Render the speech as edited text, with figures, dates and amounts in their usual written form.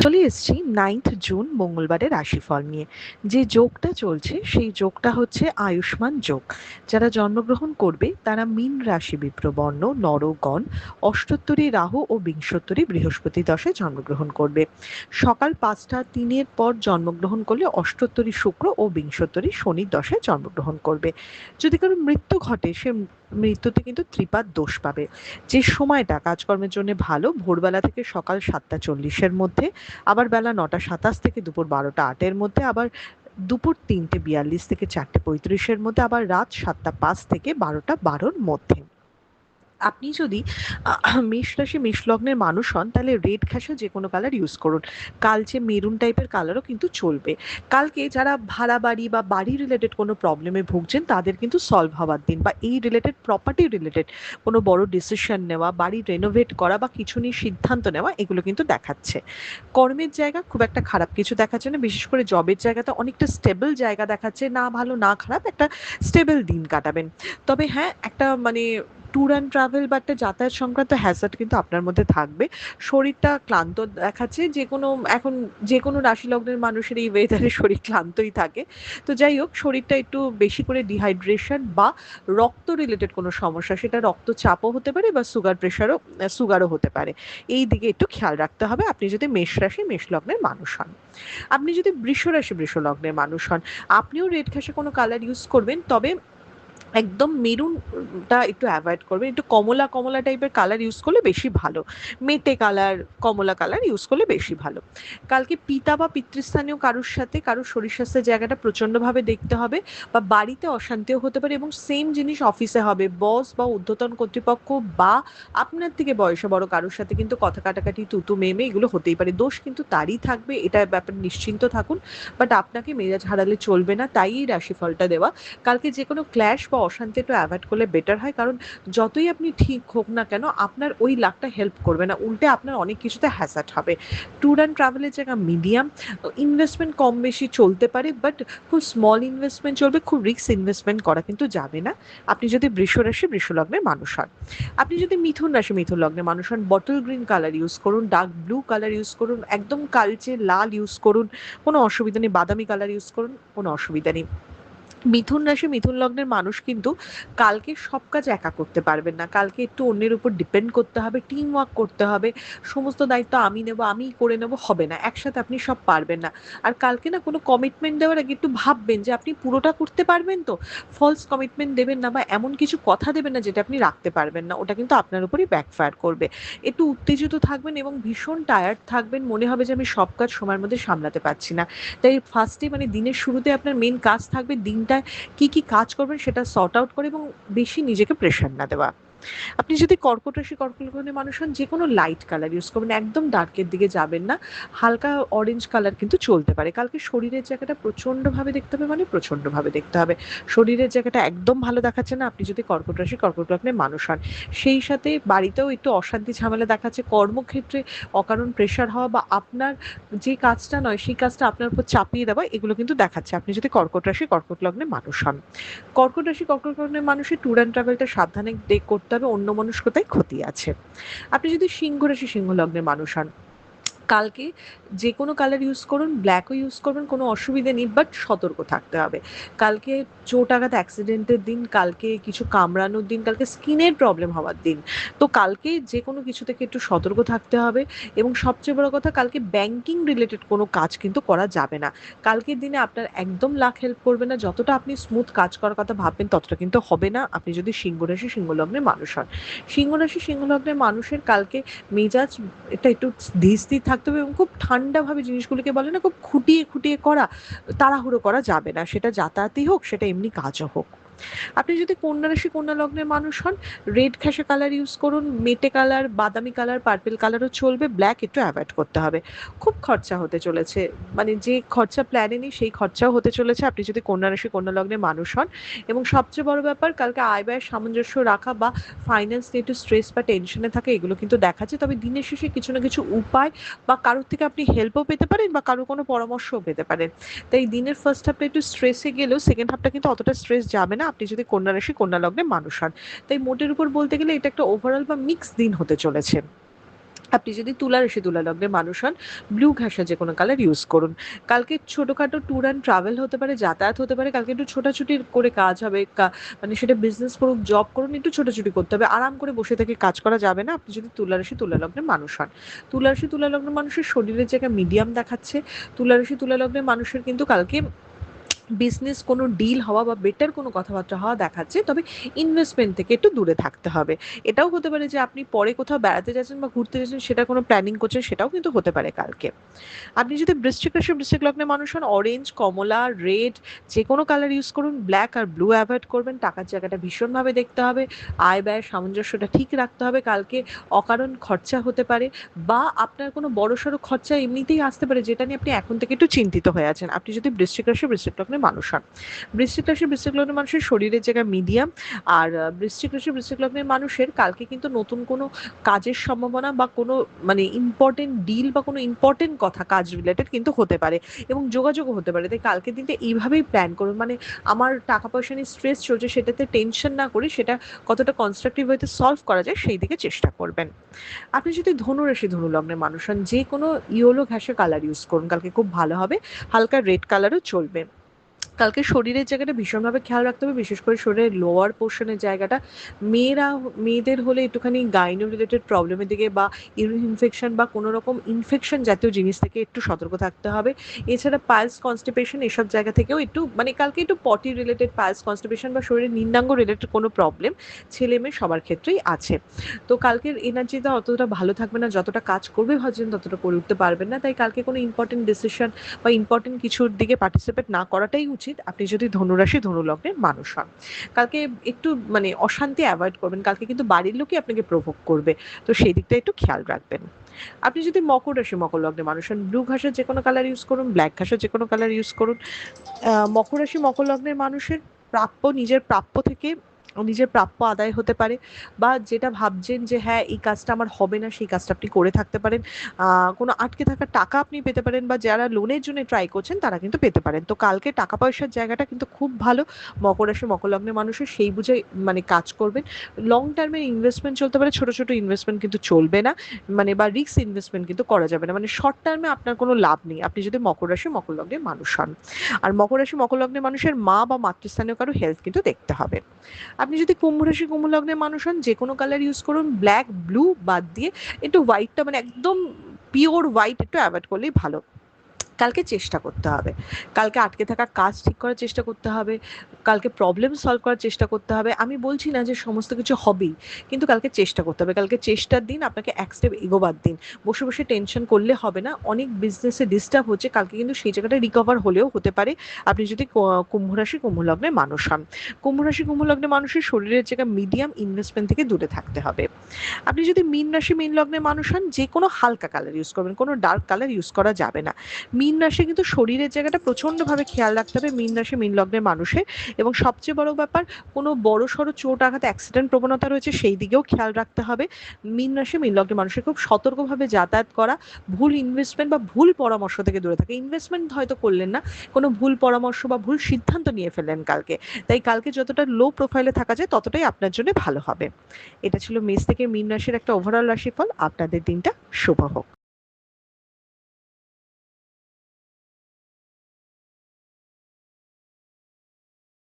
চলে এসেছি 9th June মঙ্গলবারের রাশিফল নিয়ে। যে যোগটা চলছে সেই যোগটা হচ্ছে আয়ুষ্মান যোগ। যারা জন্মগ্রহণ করবে তারা মীন রাশি বিপ্রবর্ণ নরগণ অষ্টোত্তরী রাহু ও বিংশোত্তরী বৃহস্পতি দশায় জন্মগ্রহণ করবে। সকাল 5টা 3 পর জন্মগ্রহণ করলে অষ্টোত্তরী শুক্র ও বিংশোত্তরী শনির দশায় জন্মগ্রহণ করবে। যদি কারো মৃত্যু ঘটে সে মৃত্যুতে কিন্তু ত্রিপাদ দোষ পাবে। যে সময়টা কাজকর্মের জন্য ভালো ভোরবেলা থেকে সকাল 7টা 40-এর মধ্যে, আবার বেলা 9টা 27 থেকে দুপুর 12টা 8-এর মধ্যে, আবার দুপুর 3টে 42 থেকে 4টে 35-এর মধ্যে, আবার রাত 7টা 5 থেকে 12টা 12-র মধ্যে। আপনি যদি মেষ রাশি মেষ লগ্নের মানুষ হন তাহলে রেড ঘেঁষা যে কোনো কালার ইউজ করুন। কালচে মেরুন টাইপের কালারও কিন্তু চলবে। কালকে যারা ভাড়া বাড়ি বা বাড়ি রিলেটেড কোনো প্রবলেমে ভুগছেন তাদের কিন্তু সলভ হওয়ার দিন, বা এই রিলেটেড প্রপার্টি রিলেটেড কোনো বড় ডিসিশন নেওয়া, বাড়ি রেনোভেট করা বা কিছু নিয়ে সিদ্ধান্ত নেওয়া, এগুলো কিন্তু দেখাচ্ছে। কর্মের জায়গা খুব একটা খারাপ কিছু দেখাচ্ছে না, বিশেষ করে জবের জায়গাতে অনেকটা স্টেবল জায়গা দেখাচ্ছে, না ভালো না খারাপ, একটা স্টেবল দিন কাটাবেন। তবে হ্যাঁ, একটা মানে ট্যুর অ্যান্ড ট্রাভেল বা একটা যাতায়াত সংক্রান্ত হ্যাজার্ড কিন্তু আপনার মধ্যে থাকবে। শরীরটা ক্লান্ত দেখাচ্ছে, যেকোনো এখন যেকোনো রাশি লগ্নের মানুষের এই ওয়েদারে শরীর ক্লান্তই থাকে। তো যাই হোক, শরীরটা একটু বেশি করে ডিহাইড্রেশন বা রক্ত রিলেটেড কোনো সমস্যা, সেটা রক্তচাপও হতে পারে বা সুগারও হতে পারে। এই দিকে একটু খেয়াল রাখতে হবে আপনি যদি মেষ রাশি মেষ লগ্নের মানুষ হন। আপনি যদি বৃষ রাশি বৃষ লগ্নের মানুষ হন, আপনিও রেড ঘেঁষে কোনো কালার ইউজ করবেন, তবে একদম মেরুনটা একটু অ্যাভয়েড করবেন। একটু কমলা, কমলা টাইপের কালার ইউজ করলে বেশি ভালো। মেটে কালার, কমলা কালার ইউজ করলে বেশি ভালো। কালকে পিতা বা পিতৃস্থানীয় কারোর সাথে কারোর শরীর স্বাস্থ্যের জায়গাটা প্রচণ্ডভাবে দেখতে হবে, বা বাড়িতে অশান্তিও হতে পারে, এবং সেম জিনিস অফিসে হবে। বস বা ঊর্ধ্বতন কর্তৃপক্ষ বা আপনার থেকে বয়সে বড় কারোর সাথে কিন্তু কথা কাটাকাটি, তুতু মেমে এগুলো হতেই পারে। দোষ কিন্তু তারই থাকবে, এটার ব্যাপারে নিশ্চিন্ত থাকুন। বাট আপনাকে মেজাজ হারালে চলবে না, তাই এই রাশিফলটা দেওয়া। কালকে যে কোনো ক্ল্যাশ বা অশান্তি একটু অ্যাভয়েড করলে বেটার হয়, কারণ যতই আপনি ঠিক হোক না কেন আপনার ওই লাখটা হেল্প করবে না, উল্টে আপনার অনেক কিছুতে হ্যাজার্ড হবে। ট্যুর অ্যান্ড ট্রাভেলের জায়গা মিডিয়াম, ইনভেস্টমেন্ট কম বেশি চলতে পারে, বাট খুব স্মল ইনভেস্টমেন্ট চলবে, খুব রিস্ক ইনভেস্টমেন্ট করা কিন্তু যাবে না আপনি যদি বৃষ রাশি বৃষ লগ্নের মানুষ হন। আপনি যদি মিথুন রাশি মিথুন লগ্নের মানুষ হন, বটল গ্রিন কালার ইউজ করুন, ডার্ক ব্লু কালার ইউজ করুন, একদম কালচে লাল ইউজ করুন, কোনো অসুবিধা নেই। বাদামি কালার ইউজ করুন, কোনো অসুবিধা নেই। মিথুন রাশি মিথুন লগ্নের মানুষ কিন্তু কালকে সব কাজ একা করতে পারবেন না। কালকে একটু অন্যের উপর ডিপেন্ড করতে হবে, টিম ওয়ার্ক করতে হবে। সমস্ত দায়িত্ব আমি নেব, আমিই করে নেব, হবে না। একসাথে আপনি সব পারবেন না। আর কালকে না কোনো কমিটমেন্ট দেওয়ার আগে একটু ভাববেন যে আপনি পুরোটা করতে পারবেন তো। ফলস কমিটমেন্ট দেবেন না, বা এমন কিছু কথা দেবেন না যেটা আপনি রাখতে পারবেন না। ওটা কিন্তু আপনার উপরই ব্যাকফায়ার করবে। একটু উত্তেজিত থাকবেন এবং ভীষণ টায়ার্ড থাকবেন। মনে হবে যে আমি সব কাজ সময়ের মধ্যে সামলাতে পারছি না। তাই ফার্স্টে মানে দিনের শুরুতে আপনার মেন কাজ থাকবে দিনটায় কি কি কাজ করবেন সেটা সর্ট আউট করে, এবং বেশি নিজেকে প্রেশার না দেওয়া। আপনি যদি কর্কট রাশি কর্কট লগ্নের মানুষ হন, যে কোনো লাইট কালার ইউজ করবেন, একদম ডার্কের দিকে যাবেন না। হালকা অরেঞ্জ কালার কিন্তু চলতে পারে। কালকে শরীরের জায়গাটা প্রচণ্ডভাবে দেখতে হবে, মানে প্রচণ্ডভাবে দেখতে হবে। শরীরের জায়গাটা একদম ভালো দেখাচ্ছে না আপনি যদি কর্কট রাশি কর্কট লগ্নের মানুষ হন। সেই সাথে বাড়িতেও একটু অশান্তি ঝামেলা দেখাচ্ছে, কর্মক্ষেত্রে অকারণ প্রেশার হওয়া, বা আপনার যে কাজটা নয় সেই কাজটা আপনার উপর চাপিয়ে দেওয়া, এগুলো কিন্তু দেখাচ্ছে আপনি যদি কর্কট রাশি কর্কট লগ্নের মানুষ হন। কর্কট রাশি কর্কট লগ্নের মানুষের ট্যুর অ্যান্ড ট্রাভেলটা সাবধানে করতে হবে, অন্যমনস্কতায় ক্ষতি আছে। আপনি যদি সিংহ রাশি সিংহ লগ্নের মানুষ হন, কালকে যে কোনো কালার ইউজ করুন, ব্ল্যাকও ইউজ করবেন, কোনো অসুবিধে নেই, বাট সতর্ক থাকতে হবে। কালকে চোট আঘাত অ্যাক্সিডেন্টের দিন, কালকে কিছু কামড়ানোর দিন, কালকে স্কিনের প্রবলেম হওয়ার দিন। তো কালকে যে কোনো কিছু থেকে একটু সতর্ক থাকতে হবে। এবং সবচেয়ে বড় কথা, কালকে ব্যাংকিং রিলেটেড কোনো কাজ কিন্তু করা যাবে না। কালকের দিনে আপনার একদম লাক হেল্প করবে না, যতটা আপনি স্মুথ কাজ করার কথা ভাববেন ততটা কিন্তু হবে না আপনি যদি সিংহ রাশি সিংহ লগ্নের মানুষ হন। সিংহ রাশি সিংহ লগ্নের মানুষের কালকে মেজাজ এটা একটু ধীর স্থির থাকতে হবে, এবং খুব ঠান্ডাভাবে জিনিসগুলোকে বলে না, খুব খুঁটিয়ে খুঁটিয়ে করা, তাড়াহুড়ো করা যাবে না, সেটা যাতায়াতই হোক সেটা এমনি কাজও হোক। আপনি যদি কন্যা রাশি কন্যা লগ্নের মানুষ হন, রেড ঘেঁষা কালার ইউজ করুন, মেটে কালার, বাদামি কালার, পার্পেল কালারও চলবে, ব্ল্যাক একটু অ্যাভয়েড করতে হবে। খুব খরচা হতে চলেছে, মানে যে খরচা প্ল্যানে নেই সেই খরচাও হতে চলেছে আপনি যদি কন্যা রাশি কন্যা লগ্নের মানুষ হন। এবং সবচেয়ে বড় ব্যাপার, কালকে আয় ব্যয়ের সামঞ্জস্য রাখা বা ফাইন্যান্স নিয়ে একটু স্ট্রেস বা টেনশনে থাকে, এগুলো কিন্তু দেখাচ্ছে। তবে দিনের শেষে কিছু না কিছু উপায় বা কারোর থেকে আপনি হেল্পও পেতে পারেন, বা কারোর কোনো পরামর্শও পেতে পারেন। তাই দিনের ফার্স্ট হাফটা একটু স্ট্রেসে গেলেও সেকেন্ড হাফটা কিন্তু অতটা স্ট্রেস যাবে না আপনি যদি কন্যা রাশি কন্যা লগ্নে মানুষ হন। তাই মোটের উপর বলতে গেলে এটা একটা ওভারঅল বা মিক্স দিন হতে চলেছে। আপনি যদি তুলা রাশি তুলা লগ্নের মানুষ হন, ব্লু ঘাসা যে কোনো কালার ইউজ করুন। কালকে ছোটখাটো ট্যুর অ্যান্ড ট্রাভেল হতে পারে, যাতায়াত হতে পারে, কালকে একটু ছোটাছুটি করে কাজ হবে, মানে সেটা বিজনেস করুন, জব করুন, একটু ছোটাছুটি করতে হবে, আরাম করে বসে থেকে কাজ করা যাবে না আপনি যদি তুলা রাশি তুলা লগ্নের মানুষ হন। তুলা রাশি তুলা লগ্নের মানুষের শরীরের জায়গায় মিডিয়াম দেখাচ্ছে। তুলা রাশি তুলা লগ্নের মানুষের কিন্তু কালকে বিজনেস কোনো ডিল হওয়া বা বেটার কোনো কথাবার্তা হওয়া দেখাচ্ছে, তবে ইনভেস্টমেন্ট থেকে একটু দূরে থাকতে হবে। এটাও হতে পারে যে আপনি পরে কোথাও বেড়াতে যাচ্ছেন বা ঘুরতে যাচ্ছেন, সেটা কোনো প্ল্যানিং করছেন, সেটাও কিন্তু হতে পারে কালকে। আপনি যদি বৃশ্চিক রাশি বৃশ্চিক লগ্নের মানুষ হন, অরেঞ্জ, কমলা, রেড যে কোনো কালার ইউজ করুন, ব্ল্যাক আর ব্লু অ্যাভয়েড করবেন। টাকার জায়গাটা ভীষণভাবে দেখতে হবে, আয় ব্যয় সামঞ্জস্যটা ঠিক রাখতে হবে। কালকে অকারণ খরচা হতে পারে, বা আপনার কোনো বড়সড় খরচা এমনিতেই আসতে পারে, যেটা নিয়ে আপনি এখন থেকে একটু চিন্তিত হয়ে আছেন আপনি যদি বৃশ্চিক রাশি বৃশ্চিক লগ্নের মানুষ হন। বৃশ্চিক রাশি বৃশ্চিক লগ্নের মানুষের শরীরের জায়গায় মিডিয়াম। আর বৃশ্চিক রাশি বৃশ্চিক লগ্নের মানুষের কালকে কিন্তু নতুন কোনো কাজের সম্ভাবনা বা কোনো মানে ইম্পর্টেন্ট ডিল বা কোনো ইম্পর্টেন্ট কথা কাজ রিলেটেড কিন্তু হতে পারে, এবং যোগাযোগও হতে পারে। তাই কালকের দিনটা এইভাবেই প্ল্যান করুন, মানে আমার টাকা পয়সা নিয়ে স্ট্রেস চলছে, সেটাতে টেনশন না করে সেটা কতটা কনস্ট্রাকটিভ ওয়েতে সলভ করা যায় সেই দিকে চেষ্টা করবেন। আপনি যদি ধনু রাশি ধনু লগ্নের মানুষ হন, যে কোনো ইয়েলো ঘাসের কালার ইউজ করুন, কালকে খুব ভালো হবে। হালকা রেড কালারও চলবে। কালকে শরীরের জায়গাটা ভীষণভাবে খেয়াল রাখতে হবে, বিশেষ করে শরীরের লোয়ার পোর্শনের জায়গাটা। মেয়েদের হলে একটুখানি গাইনো রিলেটেড প্রবলেমের দিকে বা ইউরিন ইনফেকশন বা কোনো রকম ইনফেকশন জাতীয় জিনিস থেকে একটু সতর্ক থাকতে হবে। এছাড়া পাইলস কনস্টিপেশন এসব জায়গা থেকেও একটু, মানে কালকে একটু পটি রিলেটেড পাইলস কনস্টিপেশন বা শরীরের নিম্নাঙ্গ রিলেটেড কোনো প্রবলেম ছেলে মেয়ে সবার ক্ষেত্রেই আছে। তো কালকের এনার্জিটা অতটা ভালো থাকবে না, যতটা কাজ করবে ভাবছেন ততটা করে উঠতে পারবেন না। তাই কালকে কোনো ইম্পর্টেন্ট ডিসিশন বা ইম্পর্টেন্ট কিছুর দিকে পার্টিসিপেট না করাটাই উচিত আপনি যদি ধনুরাশি ধনু লগ্নের মানুষ হন। কালকে একটু মানে অশান্তি অ্যাভয়েড করবেন, কালকে কিন্তু বাড়ির লোকই আপনাকে প্রভোগ করবে, তো সেই দিকটা একটু খেয়াল রাখবেন। আপনি যদি মকর রাশি মকর লগ্নের মানুষ হন, ব্লু ঘাসের যে কোনো কালার ইউজ করুন, ব্ল্যাক ঘাসের যে কোনো কালার ইউজ করুন। মকর রাশি মকর লগ্নের মানুষের প্রাপ্য, নিজের প্রাপ্য থেকে নিজের প্রাপ্য আদায় হতে পারে, বা যেটা ভাবছেন যে হ্যাঁ এই কাজটা আমার হবে না, সেই কাজটা আপনি করে থাকতে পারেন। কোনো আটকে থাকা টাকা আপনি পেতে পারেন, বা যারা লোনের জন্য ট্রাই করছেন তারা কিন্তু পেতে পারেন। তো কালকে টাকা পয়সার জায়গাটা কিন্তু খুব ভালো মকর রাশি মকর লগ্নের মানুষের, সেই বুঝে মানে কাজ করবেন। লং টার্মের ইনভেস্টমেন্ট চলতে পারে, ছোট ছোট ইনভেস্টমেন্ট কিন্তু চলবে না, মানে বা রিস্ক ইনভেস্টমেন্ট কিন্তু করা যাবে না, মানে শর্ট টার্মে আপনার কোনো লাভ নেই আপনি যদি মকর রাশি মকর লগ্নের মানুষ হন। আর মকর রাশি মকর লগ্নের মানুষের মা বা মাতৃস্থানীয় কারো হেলথ কিন্তু দেখতে হবে। আপনি যদি কুম্ভ রাশি কুম্ভ লগ্নের মানুষ হন, যে কোনো কালার ইউজ করুন, ব্ল্যাক ব্লু বাদ দিয়ে একটু হোয়াইটটা, মানে একদম পিওর হোয়াইট একটু অ্যাভয়েড করলেই ভালো। কালকে চেষ্টা করতে হবে, কালকে আটকে থাকা কাজ ঠিক করার চেষ্টা করতে হবে, কালকে প্রবলেম সলভ করার চেষ্টা করতে হবে। আমি বলছি না যে সমস্ত কিছু হবেই, কিন্তু কালকে চেষ্টা করতে হবে। কালকে চেষ্টার দিন, আপনাকে এক স্টেপ এগোবার দিন। বসে বসে টেনশন করলে হবে না, অনেক বিজনেসে ডিস্টার্ব হচ্ছে, কালকে কিন্তু সেই জায়গাটা রিকভার হলেও হতে পারে আপনি যদি কুম্ভ রাশি কুম্ভ লগ্নের মানুষ হন। কুম্ভ রাশি কুম্ভ লগ্নের মানুষের শরীরের জায়গায় মিডিয়াম ইনভেস্টমেন্ট থেকে দূরে থাকতে হবে। আপনি যদি মীন রাশি মীন লগ্নের মানুষ হন, যে কোনো হালকা কালার ইউজ করবেন, কোনো ডার্ক কালার ইউজ করা যাবে না। মীন রাশি কিন্তু শরীরের জায়গাটা প্রচণ্ডভাবে খেয়াল রাখতে হবে মীন রাশি মীন লগ্নের মানুষের, এবং সবচেয়ে বড় ব্যাপার, কোনো বড় সড়ো চোট আঘাত অ্যাক্সিডেন্ট প্রবণতা রয়েছে সেই দিকেও খেয়াল রাখতে হবে। মীন রাশি মীন লগ্নের মানুষের খুব সতর্কভাবে যাতায়াত করা, ভুল ইনভেস্টমেন্ট বা ভুল পরামর্শ থেকে দূরে থাকে। ইনভেস্টমেন্ট হয়তো করলেন না, কোনো ভুল পরামর্শ বা ভুল সিদ্ধান্ত নিয়ে ফেললেন কালকে, তাই কালকে যতটা লো প্রোফাইলে থাকা যায় ততটাই আপনার জন্য ভালো হবে। এটা ছিল মেষ থেকে মীন রাশির একটা ওভারঅল রাশিফল। আপনাদের দিনটা শুভ হোক।